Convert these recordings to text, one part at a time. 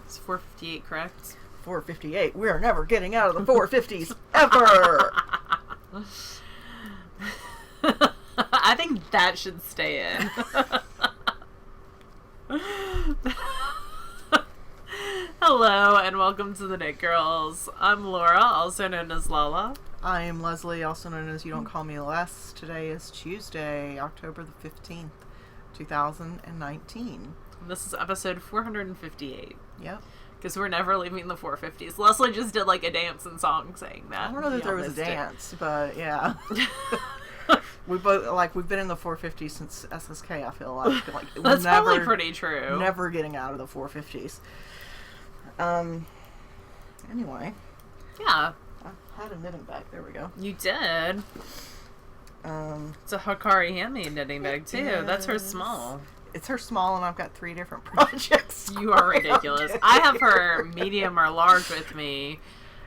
It's 4:58, correct? 4:58. We are never getting out of the 450s ever. I think that should stay in. Hello and welcome to the Knit Girls. I'm Laura, also known as Lala. I am Leslie, also known as You Don't Call Me Les. Today is Tuesday, October the 15th, 2019. This is episode 458. Yep. Because we're never leaving the 450s. Leslie just did like a dance and song saying that. I don't know that there was a dance, but yeah. We've been in the 450s since SSK, I feel like. That's probably pretty true. Never getting out of the 450s. Anyway. Yeah. I had a knitting bag. There we go. You did. It's a Hikari handmade knitting bag, too. Yes. That's her small. It's her small, and I've got 3 different projects. You are ridiculous. I have her medium or large with me,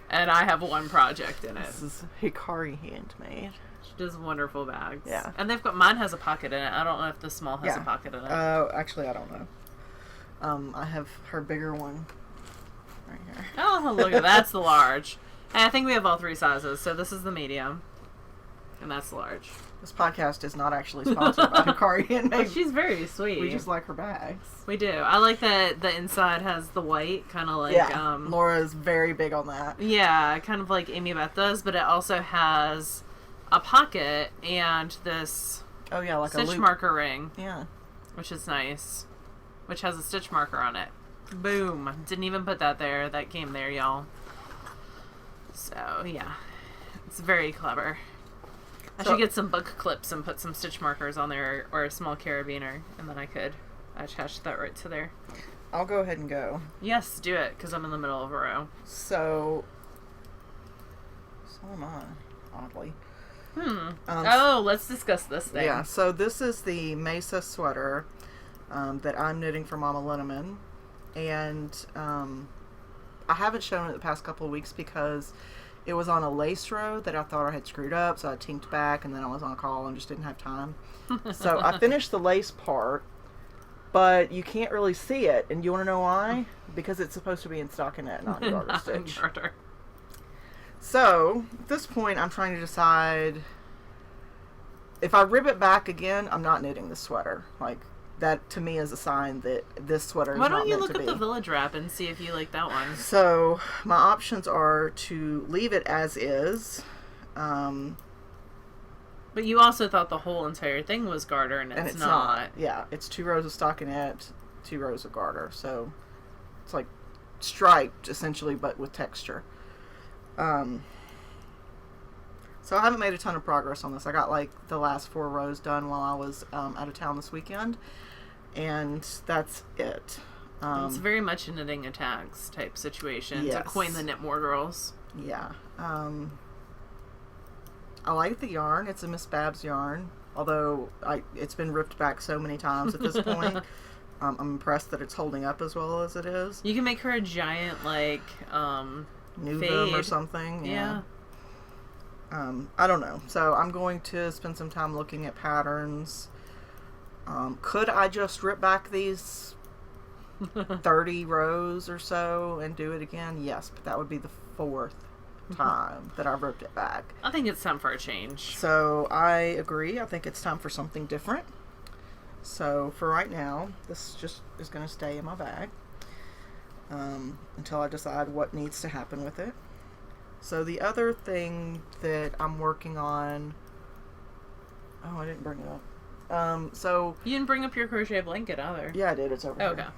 and I have one project in it. This is Hikari handmade. She does wonderful bags. Yeah. And mine has a pocket in it. I don't know if the small has a pocket in it. Actually, I don't know. I have her bigger one right here. Oh, look at that's the large. And I think we have all 3 sizes, so this is the medium. And that's the large. This podcast is not actually sponsored by Hikari handmade. She's very sweet. We just like her bags. We do. I like that the inside has the white, kind of like... Laura's very big on that. Yeah, kind of like Amy Beth does, but it also has a pocket and this like stitch a loop marker ring. Yeah. Which is nice. Which has a stitch marker on it. Boom. Didn't even put that there. That came there, y'all. So, yeah. It's very clever. I should get some book clips and put some stitch markers on there, or a small carabiner, and then I could attach that right to there. I'll go ahead and go. Yes, do it, because I'm in the middle of a row. So am I, oddly. Let's discuss this thing. Yeah, so this is the Mesa sweater that I'm knitting for Mama Linneman, and I haven't shown it the past couple of weeks because it was on a lace row that I thought I had screwed up, so I tinked back, and then I was on a call and just didn't have time. So I finished the lace part, but you can't really see it, and you want to know why? Because it's supposed to be in stockinette, not in garter stitch. So, at this point, I'm trying to decide if I rib it back again, I'm not knitting the sweater. Like, that to me is a sign that this sweater is not meant to be. Why don't you look up the Village Wrap and see if you like that one? So, my options are to leave it as is. But you also thought the whole entire thing was garter, and it's not. Yeah, it's 2 rows of stockinette, 2 rows of garter. So, it's like striped, essentially, but with texture. So I haven't made a ton of progress on this. I got like the last 4 rows done while I was out of town this weekend, and that's it. It's very much a knitting a tags type situation, yes. To coin the Knit More Girls. Yeah. I like the yarn. It's a Miss Babs yarn, although it's been ripped back so many times at this point. I'm impressed that it's holding up as well as it is. You can make her a giant like Nuvum or something. Yeah. I don't know. So I'm going to spend some time looking at patterns. Could I just rip back these 30 rows or so and do it again? Yes, but that would be the 4th time that I ripped it back. I think it's time for a change. So I agree. I think it's time for something different. So for right now, this just is going to stay in my bag until I decide what needs to happen with it. So the other thing that I'm working on... Oh, I didn't bring it up. So... You didn't bring up your crochet blanket either. Yeah, I did. It's over here.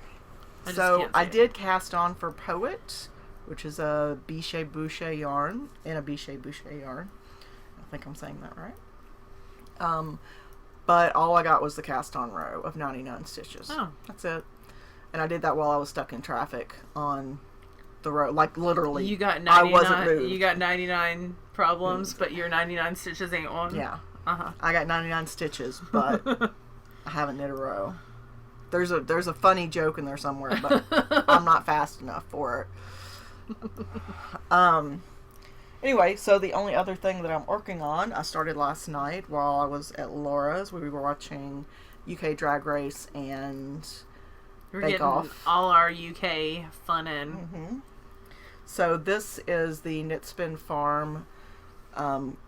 Okay. I did cast on for Poet, which is a Bichet Boucher yarn, and a Bichet Boucher yarn. I think I'm saying that right. But all I got was the cast on row of 99 stitches. Oh. That's it. And I did that while I was stuck in traffic on the road, like literally. You got 99, I wasn't moved. You got 99 problems, but your 99 stitches ain't one. Yeah. I got 99 stitches, but I haven't knit a row. There's a funny joke in there somewhere, but I'm not fast enough for it. Anyway, so the only other thing that I'm working on, I started last night while I was at Laura's. We were watching UK Drag Race and We're Bake getting Off. all our UK fun in. Mm-hmm. So this is the Knit Spin Farm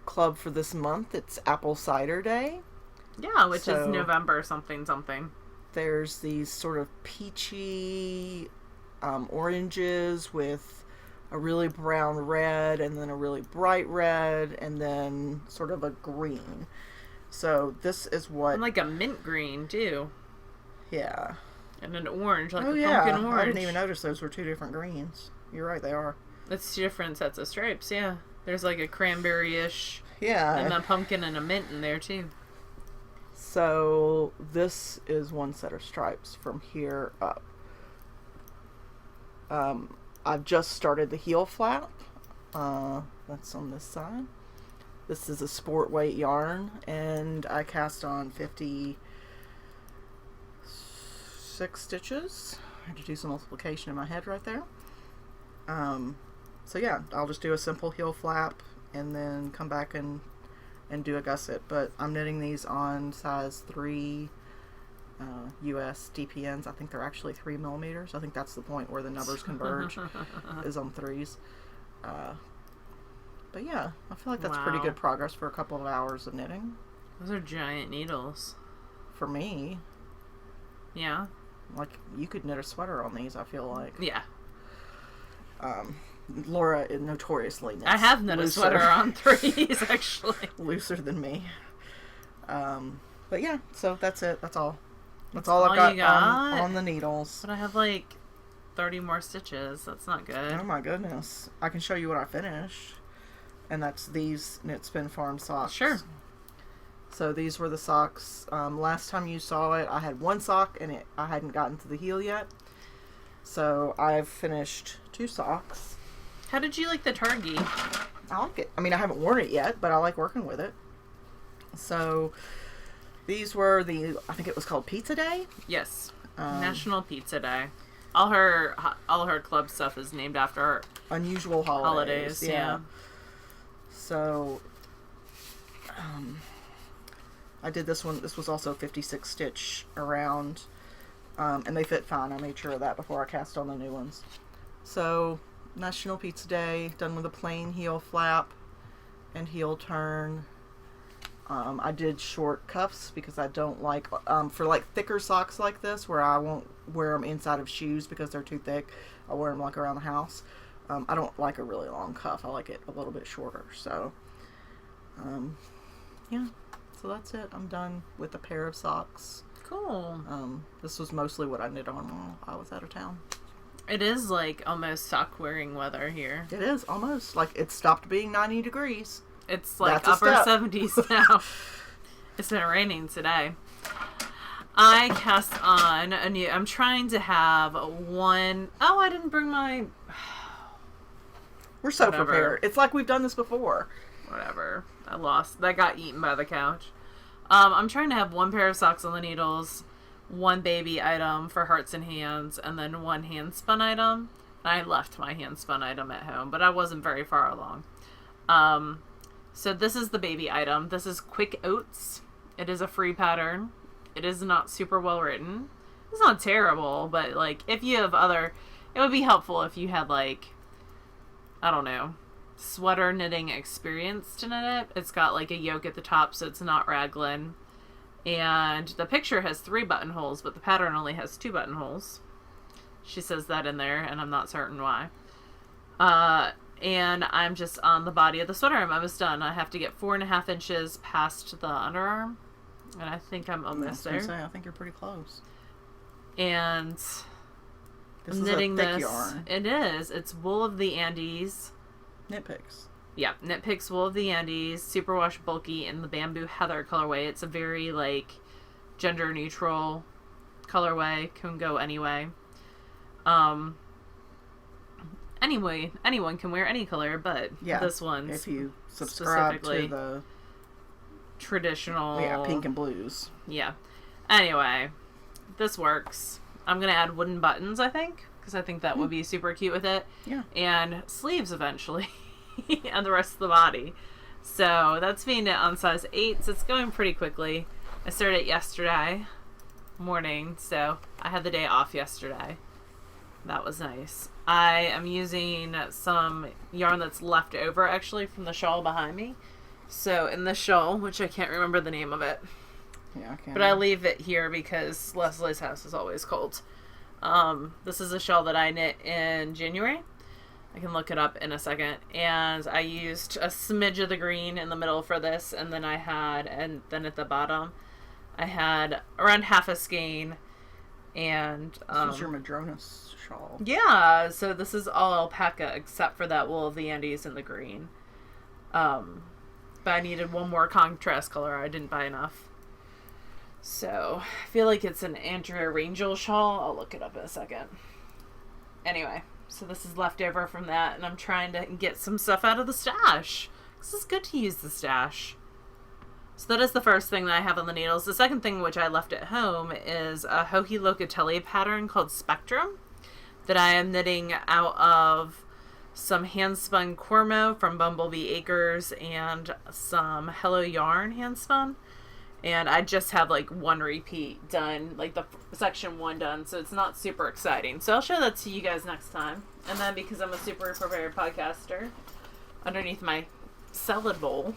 club for this month. It's Apple Cider Day. Yeah, which So- is November something something. There's these sort of peachy oranges with a really brown red, and then a really bright red, and then sort of a green. So this is what... And like a mint green, too. Yeah. And an orange, like Oh, a yeah. pumpkin orange. I didn't even notice those were two different greens. You're right, they are. It's 2 different sets of stripes, yeah. There's like a cranberry-ish Yeah. and a pumpkin and a mint in there, too. So this is one set of stripes from here up. I've just started the heel flap. That's on this side. This is a sport weight yarn, and I cast on 56 stitches. I had to do some multiplication in my head right there. So yeah, I'll just do a simple heel flap and then come back and do a gusset. But I'm knitting these on size 3 US DPNs. I think they're actually 3 millimeters. I think that's the point where the numbers converge, is on 3s. But yeah, I feel like that's pretty Wow. good progress for a couple of hours of knitting. Those are giant needles. For me, Yeah. like, you could knit a sweater on these, I feel like. Yeah. Laura is notoriously knits I have knit a looser- sweater on 3s, actually. looser than me. But yeah, so that's it. That's all. That's all all I've got, you got? on the needles. But I have like 30 more stitches. That's not good. Oh my goodness. I can show you what I finished. And that's these Knit Spin Farm socks. Sure. So these were the socks. Last time you saw it, I had one sock and I hadn't gotten to the heel yet. So I've finished 2 socks. How did you like the Targi? I like it. I mean, I haven't worn it yet, but I like working with it. So these were I think it was called Pizza Day. Yes. Um, National Pizza Day. All her club stuff is named after her Unusual holidays. yeah. So I did this one. This was also 56 stitch around, and they fit fine. I made sure of that before I cast on the new ones. So National Pizza Day, done with a plain heel flap and heel turn. I did short cuffs because I don't like, for like thicker socks like this where I won't wear them inside of shoes because they're too thick. I wear them like around the house. I don't like a really long cuff. I like it a little bit shorter. So, yeah. So that's it. I'm done with a pair of socks. Cool. This was mostly what I knit on while I was out of town. It is like almost sock wearing weather here. It is almost like it stopped being 90 degrees. It's like That's a upper step. 70s now. It's been raining today. I cast on a new... I'm trying to have one... Oh, I didn't bring my... We're so Whatever. prepared. It's like we've done this before. Whatever. I lost. That got eaten by the couch. I'm trying to have one pair of socks on the needles, one baby item for hearts and hands, and then one hand spun item. I left my hand spun item at home, but I wasn't very far along. So this is the baby item. This is Quick Oats. It is a free pattern. It is not super well written. It's not terrible, but like if you have other, it would be helpful if you had like, I don't know, sweater knitting experience to knit it. It's got like a yoke at the top, so it's not raglan. And the picture has 3 buttonholes, but the pattern only has 2 buttonholes. She says that in there, and I'm not certain why. And I'm just on the body of the sweater. I'm almost done. I have to get 4.5 inches past the underarm, and I think I'm almost there. I think you're pretty close. And This I'm is knitting a thick this. yarn. It is. It's Wool of the Andes. Knit picks. Yeah, Knit Picks Wool of the Andes, Superwash Bulky in the Bamboo Heather colorway. It's a very, like, gender-neutral colorway. Can go anyway. Anyway, anyone can wear any color, but Yeah, this one's if you subscribe to specifically the traditional. pink and blues. Yeah. Anyway, this works. I'm going to add wooden buttons, I think, because I think that would be super cute with it. Yeah. And sleeves eventually. And the rest of the body. So that's being knit on size 8, so it's going pretty quickly. I started it yesterday morning, so I had the day off yesterday. That was nice. I am using some yarn that's left over, actually, from the shawl behind me. So in this shawl, which I can't remember the name of it. Yeah, I can't. But I leave it here because Leslie's house is always cold. This is a shawl that I knit in January. I can look it up in a second. And I used a smidge of the green in the middle for this. And then then at the bottom, I had around half a skein. And this is your Madrona's shawl. Yeah, so this is all alpaca except for that wool of the Andes and the green. But I needed one more contrast color. I didn't buy enough. So I feel like it's an Andrea Rangel shawl. I'll look it up in a second. Anyway, so this is left over from that, and I'm trying to get some stuff out of the stash. This is good to use the stash. So that is the first thing that I have on the needles. The second thing, which I left at home, is a Joji Locatelli pattern called Spectrum that I am knitting out of some hand-spun Cormo from Bumblebee Acres and some Hello Yarn hand-spun. And I just have like one repeat done, like the section 1 done, so it's not super exciting. So I'll show that to you guys next time. And then because I'm a super prepared podcaster, underneath my salad bowl...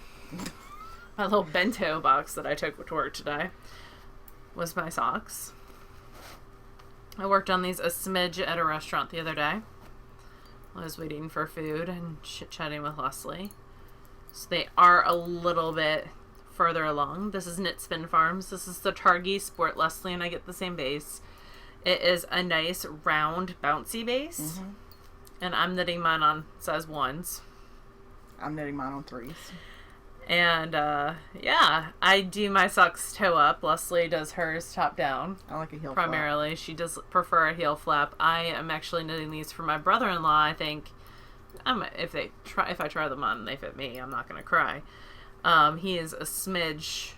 my little bento box that I took to work today was my socks. I worked on these a smidge at a restaurant the other day. I was waiting for food and chit-chatting with Leslie. So they are a little bit further along. This is Knit Spin Farms. This is the Targhee Sport. Leslie and I get the same base. It is a nice round bouncy base. Mm-hmm. And I'm knitting mine on size 1s. I'm knitting mine on 3s. And, yeah, I do my socks toe up. Leslie does hers top down. I like a heel primarily. flap. She does prefer a heel flap. I am actually knitting these for my brother-in-law. I think, if I try them on and they fit me, I'm not going to cry. He is a smidge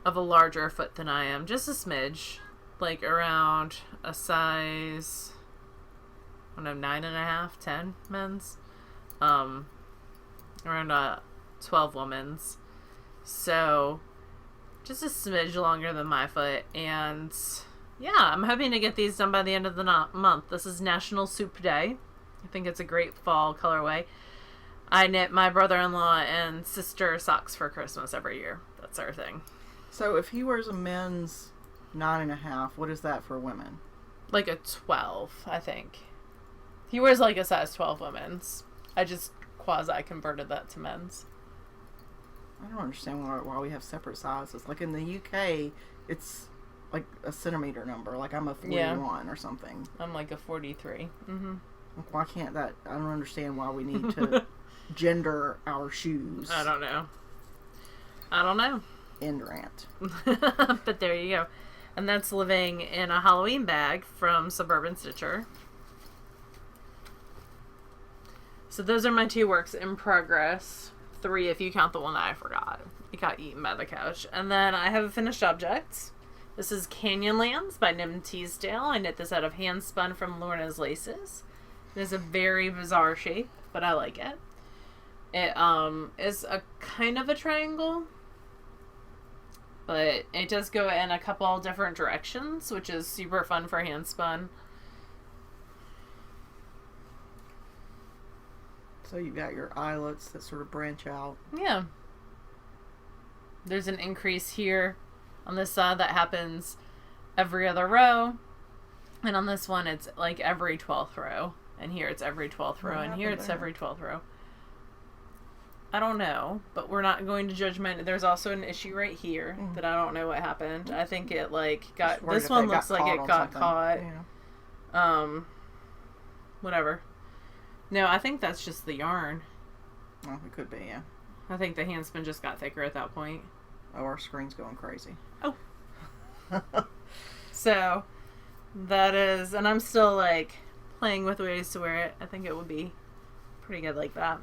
of a larger foot than I am. Just a smidge. Like around a size, I don't know, 9.5, 10 men's. Around a 12 women's, so just a smidge longer than my foot. And yeah, I'm hoping to get these done by the end of the month. This is National Soup Day. I think it's a great fall colorway. I knit my brother-in-law and sister socks for Christmas every year. That's our thing. So if he wears a men's 9.5, what is that for women? Like a 12, I think. He wears like a size 12 women's. I just quasi converted that to men's. I don't understand why we have separate sizes. Like in the UK, it's like a centimeter number. Like I'm a 41 or something. I'm like a 43. Mm-hmm. Why can't that? I don't understand why we need to gender our shoes. I don't know. End rant. But there you go. And that's living in a Halloween bag from Suburban Stitcher. So those are my 2 works in progress. 3 if you count the one that I forgot. It got eaten by the couch. And then I have a finished object. This is Canyonlands by Nim Teasdale. I knit this out of hand spun from Lorna's Laces. It is a very bizarre shape, but I like it. It is a kind of a triangle, but it does go in a couple different directions, which is super fun for hand spun. So you've got your eyelets that sort of branch out. Yeah. There's an increase here on this side that happens every other row. And on this one, it's like every 12th row. And here it's every 12th row. And here it's every 12th row. I don't know, but we're not going to judge my... There's also an issue right here that I don't know what happened. I think it like got... This one looks like it got caught. Yeah. Whatever. No, I think that's just the yarn. Oh, it could be, yeah. I think the hand spin just got thicker at that point. Oh, our screen's going crazy. Oh. So, that is... And I'm still, like, playing with ways to wear it. I think it would be pretty good like that.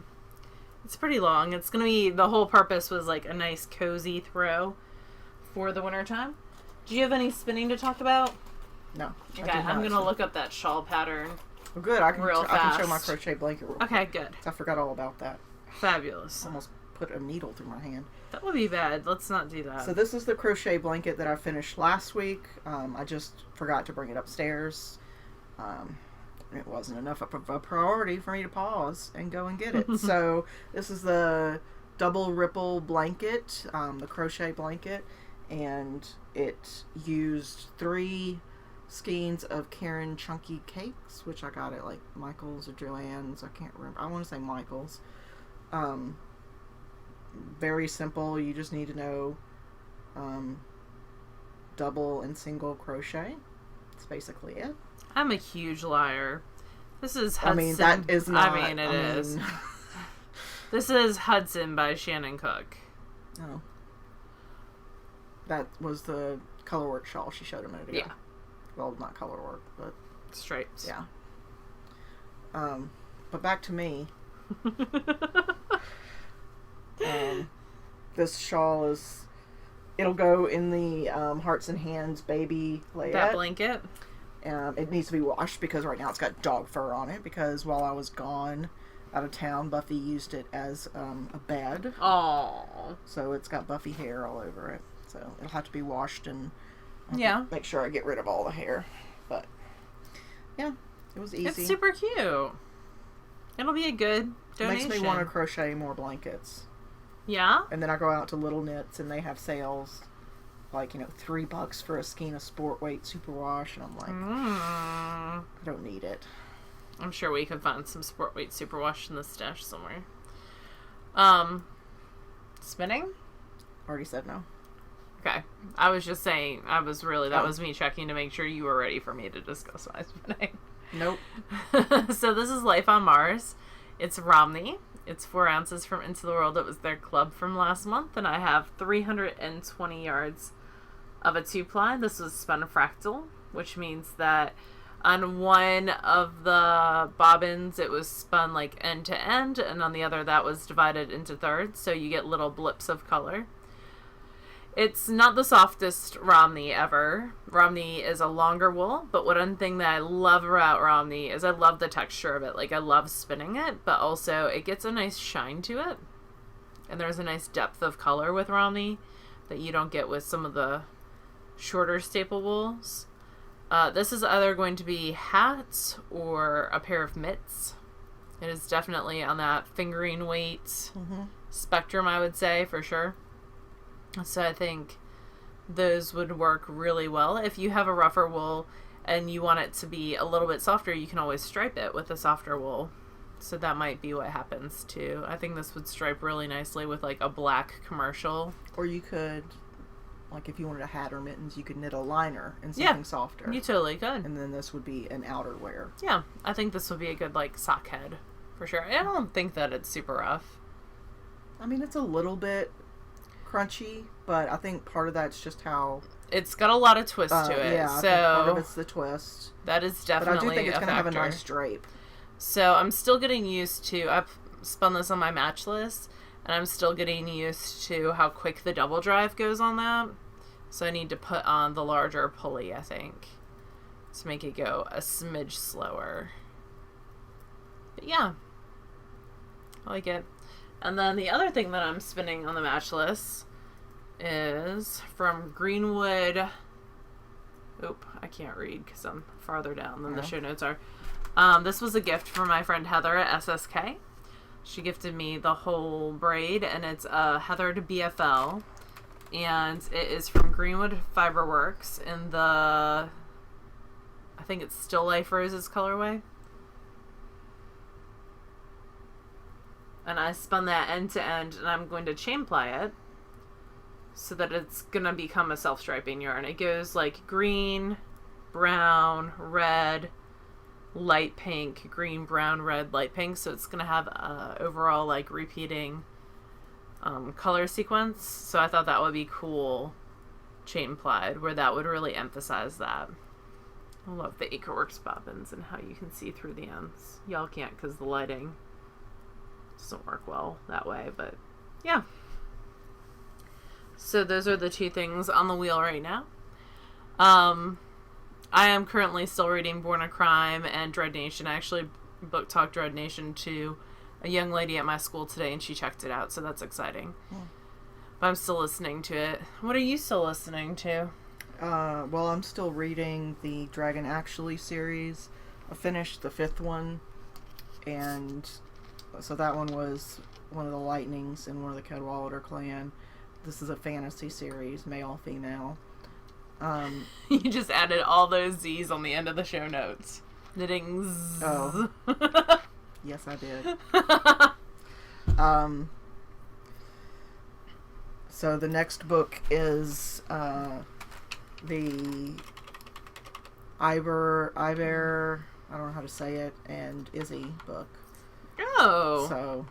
It's pretty long. It's going to be... The whole purpose was, like, a nice cozy throw for the wintertime. Do you have any spinning to talk about? No. Okay, I'm going to look up that shawl pattern. Well, good. I can show my crochet blanket real quick. Okay, good. I forgot all about that. Fabulous. Almost put a needle through my hand. That would be bad. Let's not do that. So this is the crochet blanket that I finished last week. I just forgot to bring it upstairs. It wasn't enough of a priority for me to pause and go and get it. So this is the double ripple blanket, the crochet blanket, and it used 3 skeins of Karen Chunky Cakes, which I got at like Michael's or Joann's. I can't remember. I want to say Michael's. Very simple. You just need to know double and single crochet. That's basically it. I'm a huge liar. This is Hudson. I mean, that is not. I mean, it is. This is Hudson by Shannon Cook. Oh. That was the colorwork shawl she showed a minute ago. Yeah. Well, not colorwork, but... stripes. Yeah. But back to me. This shawl is... It'll go in the Hearts and Hands baby layette. That blanket? It needs to be washed because right now it's got dog fur on it, because while I was gone out of town, Buffy used it as a bed. Oh. So it's got Buffy hair all over it. So it'll have to be washed and make sure I get rid of all the hair. But yeah, it was easy. It's super cute. It'll be a good donation. Makes me want to crochet more blankets. Yeah? And then I go out to Little Knits and they have sales, like, $3 for a skein of sport weight superwash, and I'm like, I don't need it. I'm sure we could find some sport weight superwash in the stash somewhere. Spinning? Already said no. Okay. I was just saying, that was me checking to make sure you were ready for me to discuss my spinning. Nope. So this is Life on Mars. It's Romney. It's 4 ounces from Into the World. It was their club from last month, and I have 320 yards of a 2-ply. This was spun fractal, which means that on one of the bobbins it was spun like end to end, and on the other that was divided into thirds, so you get little blips of color. It's not the softest Romney ever. Romney is a longer wool, but one thing that I love about Romney is I love the texture of it. Like, I love spinning it, but also it gets a nice shine to it. And there's a nice depth of color with Romney that you don't get with some of the shorter staple wools. This is either going to be hats or a pair of mitts. It is definitely on that fingering weight spectrum, I would say, for sure. So I think those would work really well. If you have a rougher wool and you want it to be a little bit softer, you can always stripe it with a softer wool. So that might be what happens too. I think this would stripe really nicely with like a black commercial. Or you could, like if you wanted a hat or mittens, you could knit a liner and something softer. You totally could. And then this would be an outerwear. Yeah, I think this would be a good like sock head for sure. I don't think that it's super rough. I mean, it's a little bit crunchy, but I think part of that's just how it's got a lot of twist to it. Yeah, so I think part of it's the twist. That is definitely. But I do think it's going to have a nice drape. So I'm still getting used to. I've spun this on my matchless, and I'm still getting used to how quick the double drive goes on that. So I need to put on the larger pulley, I think, to make it go a smidge slower. But yeah, I like it. And then the other thing that I'm spinning on the matchless is from Greenwood. Oop, I can't read because I'm farther down than the show notes are. This was a gift from my friend Heather at SSK. She gifted me the whole braid, and it's a Heathered BFL. And it is from Greenwood Fiberworks in the, I think it's Still Life Roses colorway. And I spun that end to end, and I'm going to chain ply it so that it's going to become a self-striping yarn. It goes like green, brown, red, light pink, green, brown, red, light pink. So it's going to have overall like repeating color sequence. So I thought that would be cool chain plied, where that would really emphasize that. I love the Acreworks bobbins and how you can see through the ends. Y'all can't because the lighting doesn't work well that way, but yeah. So those are the two things on the wheel right now. I am currently still reading Born a Crime and Dread Nation. I actually book talked Dread Nation to a young lady at my school today, and she checked it out, so that's exciting. But I'm still listening to it. What are you still listening to? Well, I'm still reading the Dragon Actually series. I finished the 5th one, and so that one was one of the Lightnings in one of the Cadwallader clan. This is a fantasy series, male, female. You just added all those Z's on the end of the show notes. Knitting Z. Oh. Yes, I did. So the next book is the Iber, I don't know how to say it, and Izzy book. Oh. So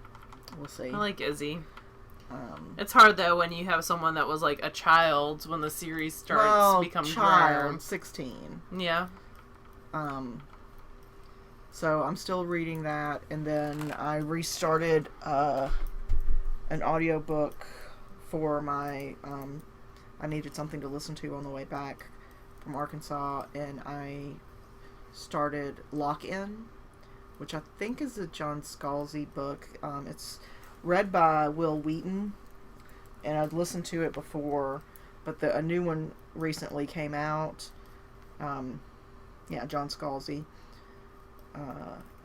we'll see. I like Izzy. It's hard though when you have someone that was like a child when the series starts become grown. 16. Yeah. So I'm still reading that, and then I restarted an audiobook for my I needed something to listen to on the way back from Arkansas, and I started Lock In, which I think is a John Scalzi book. It's read by Will Wheaton, and I'd listened to it before, but a new one recently came out. John Scalzi.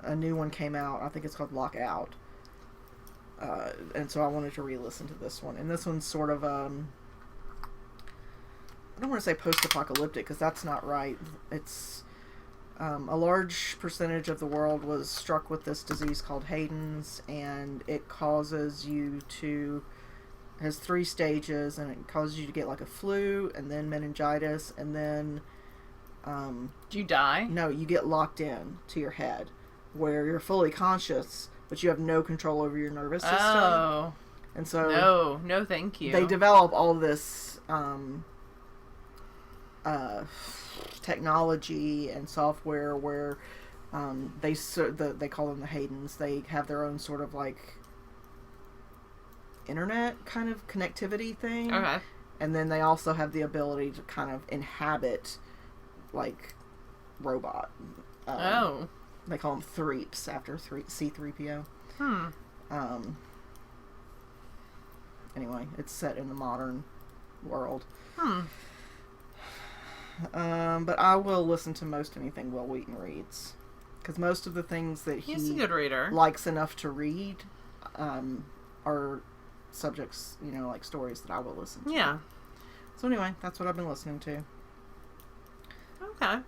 A new one came out. I think it's called Lockout. And so I wanted to re-listen to this one. And this one's sort of, I don't want to say post-apocalyptic, because that's not right. It's, a large percentage of the world was struck with this disease called Hayden's, and it causes you to, it has 3 stages, and it causes you to get like a flu, and then meningitis, and then, do you die? no, you get locked in to your head, where you're fully conscious, but you have no control over your nervous system. Oh. And so No, thank you. they develop all this technology and software where they call them the Haydens. They have their own sort of like internet kind of connectivity thing. Okay. And then they also have the ability to kind of inhabit like robot. They call them Threeps after C-3PO. Anyway, it's set in the modern world. But I will listen to most anything Will Wheaton reads, because most of the things that he's a good reader. Likes enough to read are subjects, like stories that I will listen to. Yeah. So anyway, that's what I've been listening to. Okay.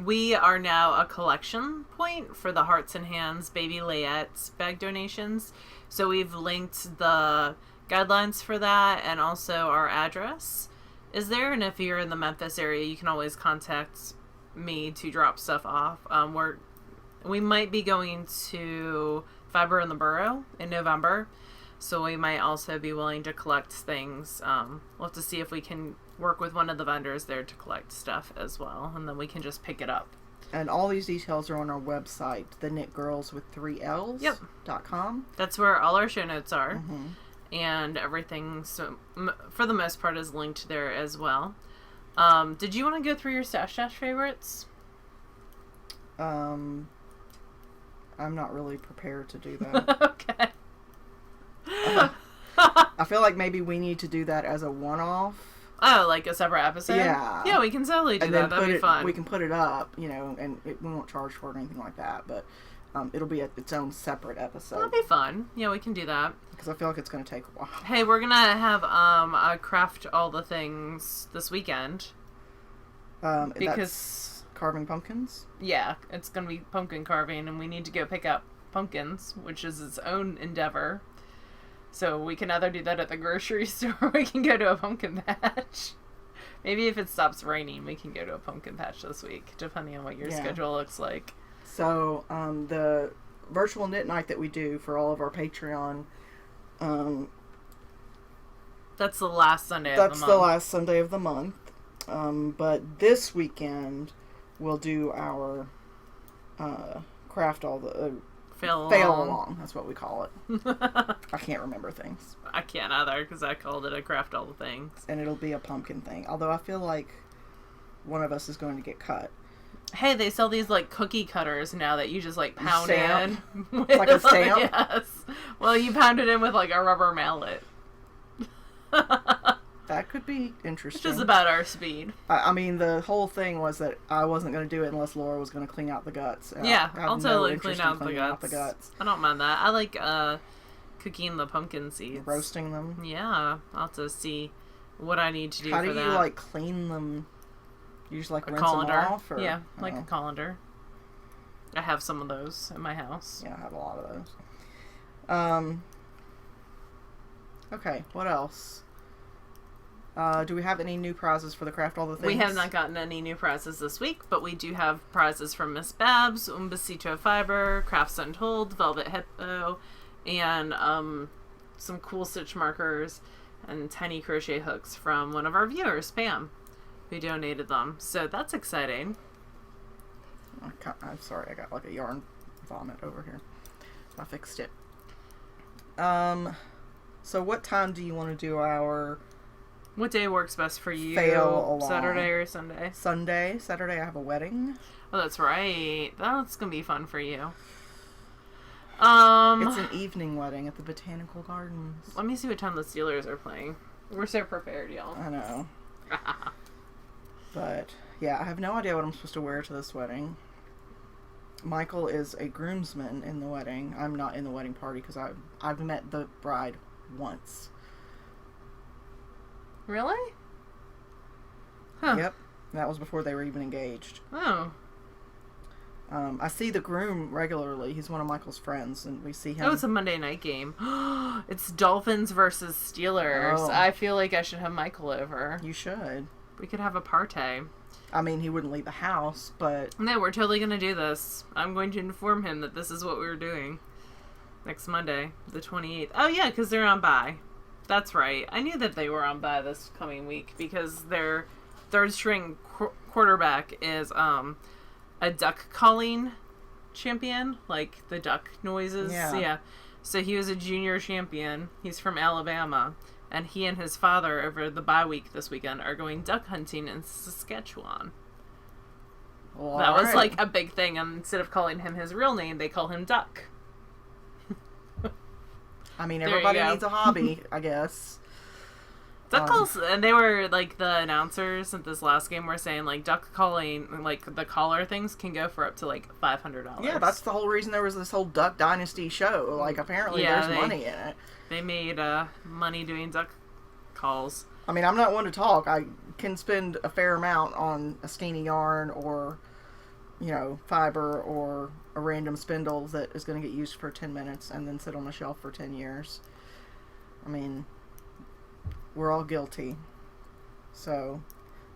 We are now a collection point for the Hearts and Hands Baby Layettes bag donations. So we've linked the guidelines for that and also our address is there. And if you're in the Memphis area, you can always contact me to drop stuff off. We might be going to Fiber in the Borough in November. So we might also be willing to collect things. We'll have to see if we can work with one of the vendors there to collect stuff as well, and then we can just pick it up. And all these details are on our website, TheKnitGirlls with 3 L's. Yep. .com. That's where all our show notes are. Mm-hmm. And everything, so for the most part, is linked there as well. Did you want to go through your Stash favorites? I'm not really prepared to do that. Okay. I feel like maybe we need to do that as a one-off. Oh, like a separate episode? Yeah. Yeah, we can totally do that. That'd be fun. We can put it up, and we won't charge for it or anything like that, but it'll be its own separate episode. That'd be fun. Yeah, we can do that. Because I feel like it's going to take a while. Hey, we're going to have a craft all the things this weekend. Because that's carving pumpkins? Yeah, it's going to be pumpkin carving, and we need to go pick up pumpkins, which is its own endeavor. So we can either do that at the grocery store or we can go to a pumpkin patch. Maybe if it stops raining, we can go to a pumpkin patch this week, depending on what your schedule looks like. So, the virtual knit night that we do for all of our Patreon, that's the last Sunday of the month. That's the last Sunday of the month. But this weekend, we'll do our craft all the... Fail along. That's what we call it. I can't remember things. I can't either, because I called it a craft all the things. And it'll be a pumpkin thing. Although I feel like one of us is going to get cut. Hey, they sell these like cookie cutters now that you just like pound Stamp? in. With, Like a stamp? Yes. Well, you pound it in with like a rubber mallet. That could be interesting. Which is about our speed. I mean, the whole thing was that I wasn't going to do it unless Laura was going to clean out the guts. And Yeah, I have I'll no totally interest clean in out the cleaning guts. out the guts. I don't mind that. I like cooking the pumpkin seeds. Roasting them. Yeah, I'll have to see what I need to do How for do that. you, like, clean them? You just, like, A rinse colander? them off? Or? Yeah, like a Oh. colander. I have some of those in my house. Yeah, I have a lot of those. Okay, what else? Do we have any new prizes for the Craft All the Things? We have not gotten any new prizes this week, but we do have prizes from Miss Babs, Un Besito Fiber, Crafts Untold, Velvet Hippo, and some cool stitch markers and tiny crochet hooks from one of our viewers, Pam, who donated them. So that's exciting. I'm sorry, I got like a yarn vomit over here. I fixed it. So what time do you want to do our What day works best for you? fail along? Saturday or Sunday? Sunday. Saturday I have a wedding. Oh, that's right. That's gonna be fun for you. It's an evening wedding at the Botanical Gardens. Let me see what time the Steelers are playing. We're so prepared, y'all. I know. But yeah, I have no idea what I'm supposed to wear to this wedding. Michael is a groomsman in the wedding. I'm not in the wedding party because I've met the bride once. Really? Huh. Yep. That was before they were even engaged. Oh. I see the groom regularly. He's one of Michael's friends, and we see him. Oh, it's a Monday night game. It's Dolphins versus Steelers. Oh. I feel like I should have Michael over. You should. We could have a party. I mean, he wouldn't leave the house, but... No, we're totally going to do this. I'm going to inform him that this is what we're doing. Next Monday, the 28th. Oh, yeah, because they're on bye. That's right. I knew that they were on bye this coming week because their third-string quarterback is a duck calling champion, like the duck noises. Yeah. So he was a junior champion. He's from Alabama. And he and his father, over the bye week this weekend, are going duck hunting in Saskatchewan. Well, That was alright. like a big thing. And instead of calling him his real name, they call him Duck. I mean, There you everybody go. needs a hobby, I guess. Duck calls, and they were like the announcers at this last game were saying like duck calling, like the caller things can go for up to like $500. Yeah, that's the whole reason there was this whole Duck Dynasty show. Like, apparently Yeah, there's money in it. They made money doing duck calls. I mean, I'm not one to talk. I can spend a fair amount on a skeiny yarn or, you know, fiber or a random spindle that is going to get used for 10 minutes and then sit on a shelf for 10 years. I mean, we're all guilty. So,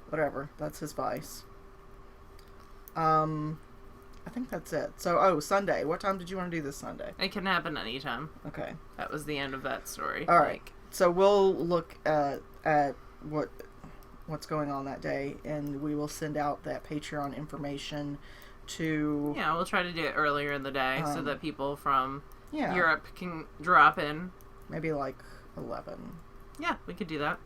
whatever. That's his vice. I think that's it. So, Sunday. What time did you want to do this Sunday? It can happen anytime. Okay. That was the end of that story. All right. So we'll look at what's going on that day, and we will send out that Patreon information to... Yeah, we'll try to do it earlier in the day so that people from Europe can drop in. Maybe like 11. Yeah, we could do that.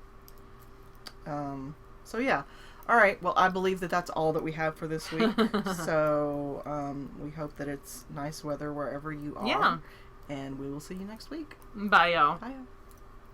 So yeah. All right. Well, I believe that that's all that we have for this week. So we hope that it's nice weather wherever you are. Yeah. And we will see you next week. Bye, y'all. Bye.